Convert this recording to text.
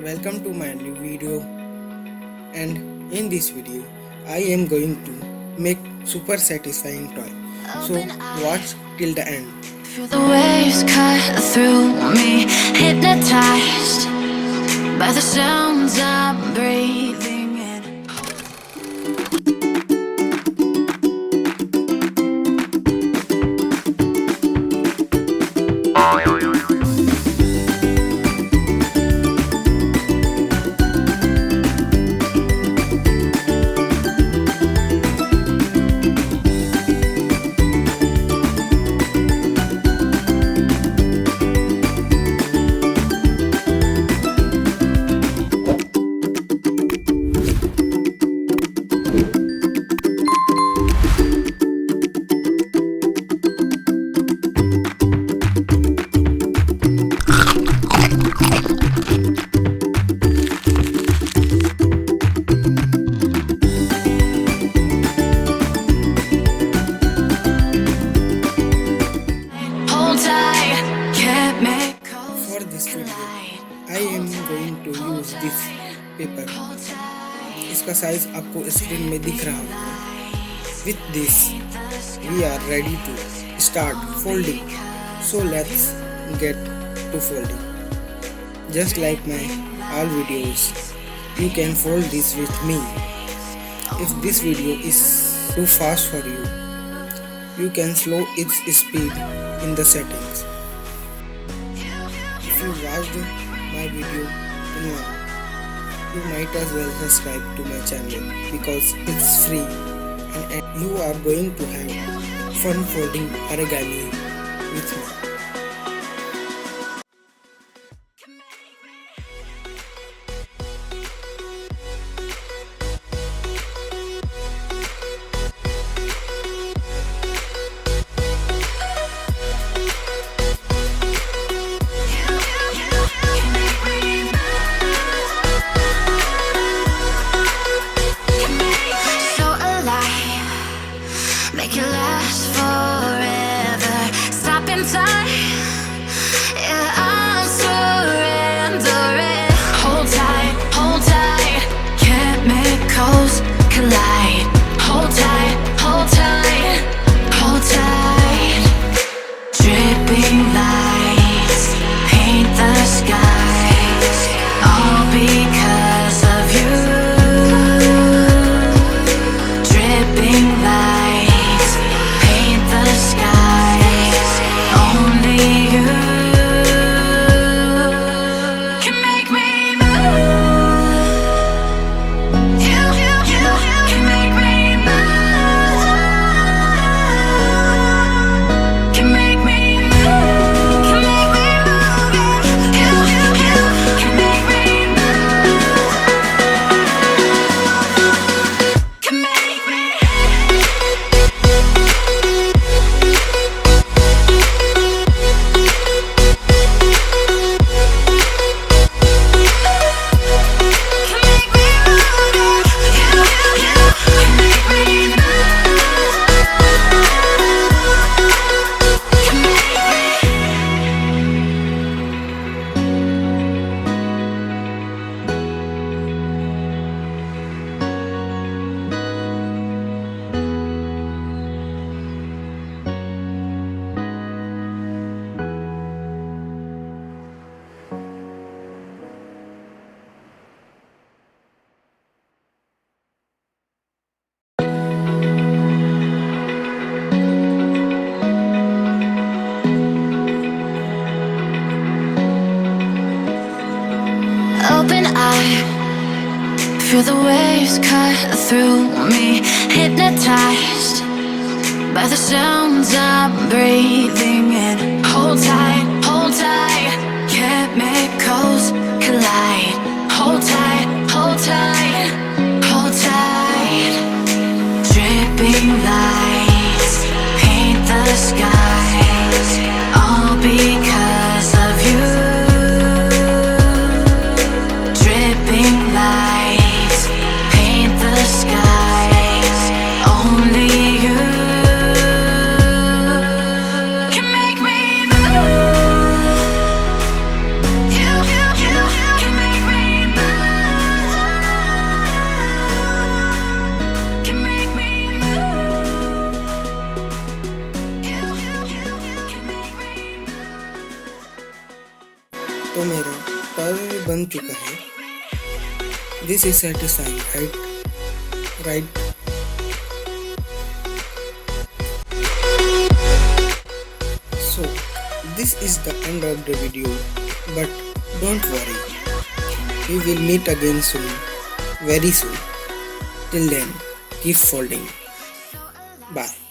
Welcome to my new video, and in this video I am going to make super satisfying toy. So watch till the end. Feel the waves cut through me, hypnotized by the sounds I'm breathing in. For this video I am going to use this paper. इसका size आपको screen में दिख रहा होगा. With this we are ready to start folding. So let's get to folding. Just like my all videos, you can fold this with me. If this video is too fast for you, you can slow its speed in the settings. If you watched my video till now, you might as well subscribe to my channel because it's free and you are going to have fun folding origami with me. Make it last forever. Stop in time. Yeah, I'm surrendering. Hold tight. Chemicals collide. Hold tight. Dripping lights paint the skies, all because of you. Dripping lights paint the skies, only you can make me move. You can make me move. Can make me move. Can make me move. You can make me move. Can make me. Open eye, feel the waves cut through me, hypnotized by the sounds I'm breathing in. Hold tight, chemicals collide. Hold tight. Dripping lights paint the skies, all because of you. Dripping lights paint the skies, only you can make me move. तो मेरा पर बन चुका है. This is satisfying, right? So this is the end of the video, but don't worry, we will meet again soon, very soon. Till then, keep folding. Bye.